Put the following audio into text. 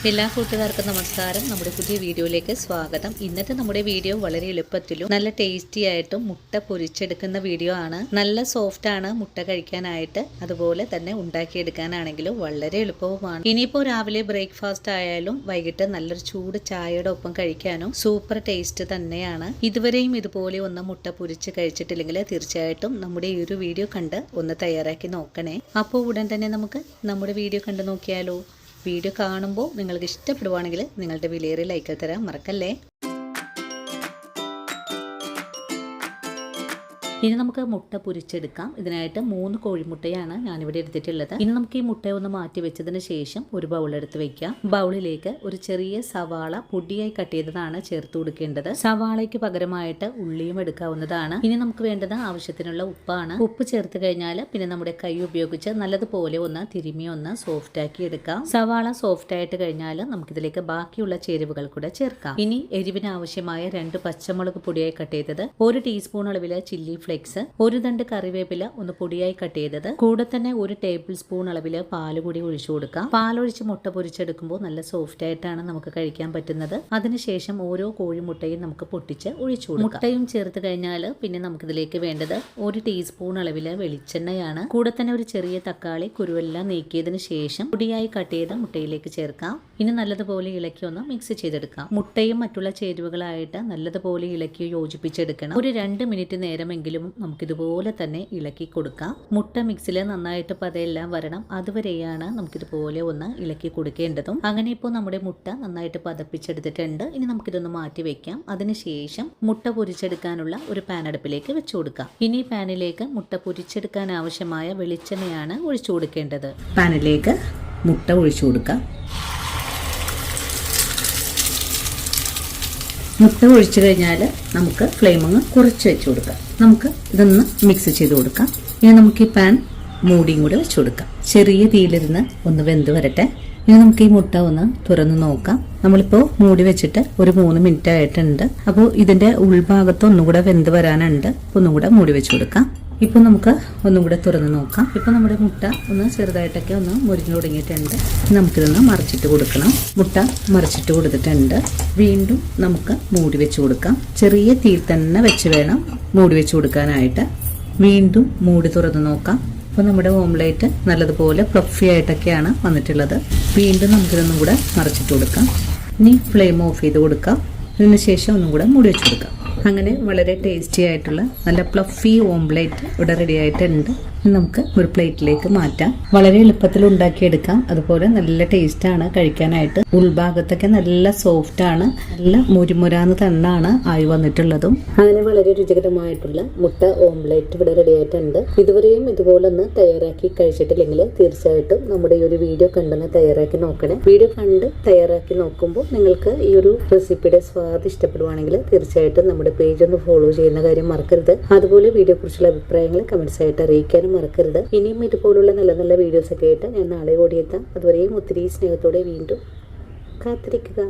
എല്ലാ കൂട്ടുകാർക്കും നമസ്കാരം. നമ്മുടെ പുതിയ വീഡിയോയിലേക്ക് സ്വാഗതം. ഇന്നത്തെ നമ്മുടെ വീഡിയോ വളരെ എളുപ്പത്തിലും നല്ല ടേസ്റ്റി ആയിട്ടും മുട്ട പൊരിച്ചെടുക്കുന്ന വീഡിയോ ആണ്. നല്ല സോഫ്റ്റ് ആണ് മുട്ട കഴിക്കാനായിട്ട്, അതുപോലെ തന്നെ ഉണ്ടാക്കിയെടുക്കാനാണെങ്കിലും വളരെ എളുപ്പവുമാണ്. ഇനിയിപ്പോൾ രാവിലെ ബ്രേക്ക്ഫാസ്റ്റ് ആയാലും വൈകിട്ട് നല്ലൊരു ചൂട് ചായയുടെ ഒപ്പം കഴിക്കാനും സൂപ്പർ ടേസ്റ്റ് തന്നെയാണ്. ഇതുവരെയും ഇതുപോലെ ഒന്ന് മുട്ട പൊരിച്ച് കഴിച്ചിട്ടില്ലെങ്കിൽ തീർച്ചയായിട്ടും നമ്മുടെ ഈ ഒരു വീഡിയോ കണ്ട് ഒന്ന് തയ്യാറാക്കി നോക്കണേ. അപ്പോൾ ഉടൻ തന്നെ നമുക്ക് നമ്മുടെ വീഡിയോ കണ്ടു നോക്കിയാലോ. വീഡിയോ കാണുമ്പോൾ നിങ്ങൾക്ക് ഇഷ്ടപ്പെടുവാണെങ്കിൽ നിങ്ങളുടെ വിലയേറിയ ലൈക്ക് തരാൻ മറക്കല്ലേ. ഇനി നമുക്ക് മുട്ട പൊരിച്ചെടുക്കാം. ഇതിനായിട്ട് 3 കോഴിമുട്ടയാണ് ഞാനിവിടെ എടുത്തിട്ടുള്ളത്. ഇനി നമുക്ക് ഈ മുട്ട ഒന്ന് മാറ്റി വെച്ചതിന് ശേഷം ഒരു ബൗൾ എടുത്ത് വെക്കാം. ബൗളിലേക്ക് ഒരു ചെറിയ സവാള പൊടിയായി കട്ട് ചെയ്തതാണ് ചേർത്ത് കൊടുക്കേണ്ടത്. സവാളയ്ക്ക് പകരമായിട്ട് ഉള്ളിയും എടുക്കാവുന്നതാണ്. ഇനി നമുക്ക് വേണ്ടത് ആവശ്യത്തിനുള്ള ഉപ്പാണ്. ഉപ്പ് ചേർത്ത് കഴിഞ്ഞാൽ പിന്നെ നമ്മുടെ കൈ ഉപയോഗിച്ച് നല്ലതുപോലെ ഒന്ന് തിരുമ്മി ഒന്ന് സോഫ്റ്റ് ആക്കി എടുക്കാം. സവാള സോഫ്റ്റ് ആയിട്ട് കഴിഞ്ഞാൽ നമുക്കിതിലേക്ക് ബാക്കിയുള്ള ചേരുവകൾ കൂടെ ചേർക്കാം. ഇനി എരിവിന് ആവശ്യമായ 2 പച്ചമുളക് പൊടിയായി കട്ട് ചെയ്തത്, 1 ടീസ്പൂൺ അളവില് ചില്ലി ഫ്ലേക്സ്, 1 തണ്ട് കറിവേപ്പില ഒന്ന് പൊടിയായി കട്ട് ചെയ്തത്, കൂടെ തന്നെ 1 ടേബിൾ സ്പൂൺ അളവില് പാല് കൂടി ഒഴിച്ചു കൊടുക്കാം. പാലൊഴിച്ച് മുട്ട പൊരിച്ചെടുക്കുമ്പോൾ നല്ല സോഫ്റ്റ് ആയിട്ടാണ് നമുക്ക് കഴിക്കാൻ പറ്റുന്നത്. അതിനുശേഷം ഓരോ കോഴിമുട്ടയും നമുക്ക് പൊട്ടിച്ച് ഒഴിച്ചു കൊടുക്കാം. മുട്ടയും ചേർത്ത് കഴിഞ്ഞാൽ പിന്നെ നമുക്കിതിലേക്ക് വേണ്ടത് 1 ടീസ്പൂൺ അളവില് വെളിച്ചെണ്ണയാണ്. കൂടെ തന്നെ ഒരു ചെറിയ തക്കാളി കുരുവെല്ലാം നീക്കിയതിനു ശേഷം പൊടിയായി കട്ട് ചെയ്ത് മുട്ടയിലേക്ക് ചേർക്കാം. ഇനി നല്ലതുപോലെ ഇളക്കി ഒന്ന് മിക്സ് ചെയ്തെടുക്കാം. മുട്ടയും മറ്റുള്ള ചേരുവകളായിട്ട് നല്ലതുപോലെ ഇളക്കി യോജിപ്പിച്ചെടുക്കണം. ഒരു 2 മിനിറ്റ് നേരമെങ്കിലും നമുക്കിതുപോലെ തന്നെ ഇളക്കി കൊടുക്കാം. മുട്ട മിക്സിൽ നന്നായിട്ട് പതയെല്ലാം വരണം, അതുവരെയാണ് നമുക്കിതുപോലെ ഒന്ന് ഇളക്കി കൊടുക്കേണ്ടതും. അങ്ങനെ ഇപ്പോൾ നമ്മുടെ മുട്ട നന്നായിട്ട് പതപ്പിച്ചെടുത്തിട്ടുണ്ട്. ഇനി നമുക്കിതൊന്ന് മാറ്റി വെക്കാം. അതിനുശേഷം മുട്ട പൊരിച്ചെടുക്കാനുള്ള ഒരു പാൻ അടുപ്പിലേക്ക് വെച്ചു കൊടുക്കാം. ഇനി പാനിലേക്ക് മുട്ട പൊരിച്ചെടുക്കാൻ ആവശ്യമായ വെളിച്ചെണ്ണയാണ് ഒഴിച്ചു കൊടുക്കേണ്ടത്. പാനിലേക്ക് മുട്ട ഒഴിച്ചു കൊടുക്കാം. മുട്ട ഒഴിച്ചു കഴിഞ്ഞാൽ നമുക്ക് ഫ്ലെയിം അങ്ങ് കുറച്ച് വെച്ച് കൊടുക്കാം. നമുക്ക് ഇതൊന്ന് മിക്സ് ചെയ്ത് കൊടുക്കാം. ഇനി നമുക്ക് ഈ പാൻ മൂടിയും കൂടെ വെച്ച് കൊടുക്കാം. ചെറിയ തീയിലിരുന്ന് ഒന്ന് വെന്ത് വരട്ടെ. ഇനി നമുക്ക് ഈ മുട്ട ഒന്ന് തുറന്ന് നോക്കാം. നമ്മളിപ്പോൾ മൂടി വെച്ചിട്ട് ഒരു 3 മിനിറ്റ് ആയിട്ടുണ്ട്. അപ്പോൾ ഇതിന്റെ ഉൾഭാഗത്ത് ഒന്നുകൂടെ വെന്ത് വരാനുണ്ട്. ഒന്നുകൂടെ മൂടി വെച്ച് കൊടുക്കാം. ഇപ്പൊ നമുക്ക് ഒന്നും കൂടെ തുറന്ന് നോക്കാം. ഇപ്പൊ നമ്മുടെ മുട്ട ഒന്ന് ചെറുതായിട്ടൊക്കെ ഒന്ന് മുരിഞ്ഞു തുടങ്ങിയിട്ടുണ്ട്. നമുക്കിതൊന്ന് മറിച്ചിട്ട് കൊടുക്കണം. മുട്ട മറിച്ചിട്ട് കൊടുത്തിട്ടുണ്ട്. വീണ്ടും നമുക്ക് മൂടി വെച്ച് കൊടുക്കാം. ചെറിയ തീയിൽ തന്നെ വെച്ച് വേണം മൂടി വെച്ച് കൊടുക്കാനായിട്ട്. വീണ്ടും മൂടി തുറന്ന് നോക്കാം. അപ്പോൾ നമ്മുടെ ഓംലേറ്റ് നല്ലതുപോലെ ഫ്ലഫി ആയിട്ടൊക്കെയാണ് വന്നിട്ടുള്ളത്. വീണ്ടും നമുക്കിതൊന്നും കൂടെ മറിച്ചിട്ട് കൊടുക്കാം. ഇനി ഫ്ലെയിം ഓഫ് ചെയ്ത് കൊടുക്കാം. അതിനുശേഷം ഒന്നും കൂടെ മൂടി വെച്ച് കൊടുക്കാം. അങ്ങനെ വളരെ ടേസ്റ്റി ആയിട്ടുള്ള നല്ല ഫ്ലഫി ഓംലേറ്റ് ഇവിടെ റെഡി ആയിട്ടുണ്ട്. നമുക്ക് ഒരു പ്ലേറ്റിലേക്ക് മാറ്റാം. വളരെ എളുപ്പത്തിൽ ഉണ്ടാക്കിയെടുക്കാം. അതുപോലെ നല്ല ടേസ്റ്റ് ആണ് കഴിക്കാനായിട്ട്. ഉൾഭാഗത്തൊക്കെ നല്ല സോഫ്റ്റ് ആണ്, നല്ല മുരുമുരാന്ന് തന്നാണ് ആയി വന്നിട്ടുള്ളതും. അങ്ങനെ വളരെ രുചികരമായിട്ടുള്ള മുട്ട ഓംലേറ്റ് ഇവിടെ റെഡി ആയിട്ടുണ്ട്. ഇതുവരെയും ഇതുപോലെ ഒന്ന് തയ്യാറാക്കി കഴിച്ചിട്ടില്ലെങ്കിൽ തീർച്ചയായിട്ടും നമ്മുടെ ഈ ഒരു വീഡിയോ കണ്ടൊന്ന് തയ്യാറാക്കി നോക്കണേ. വീഡിയോ കണ്ട് തയ്യാറാക്കി നോക്കുമ്പോൾ നിങ്ങൾക്ക് ഈ ഒരു റെസിപ്പിയുടെ സ്വാദ് ഇഷ്ടപ്പെടുവാണെങ്കിൽ തീർച്ചയായിട്ടും നമ്മുടെ പേജ് ഒന്ന് ഫോളോ ചെയ്യുന്ന കാര്യം മറക്കരുത്. അതുപോലെ വീഡിയോ കുറിച്ചുള്ള അഭിപ്രായങ്ങൾ കമന്റ്സ് ആയിട്ട് അറിയിക്കാനും മറക്കരുത്. ഇനിയും ഇതുപോലുള്ള നല്ല നല്ല വീഡിയോസ് ഒക്കെ ആയിട്ട് ഞാൻ നാളെ ഓടിയെത്താം. അതുവരെയും ഒത്തിരി സ്നേഹത്തോടെ വീണ്ടും കാത്തിരിക്കുക.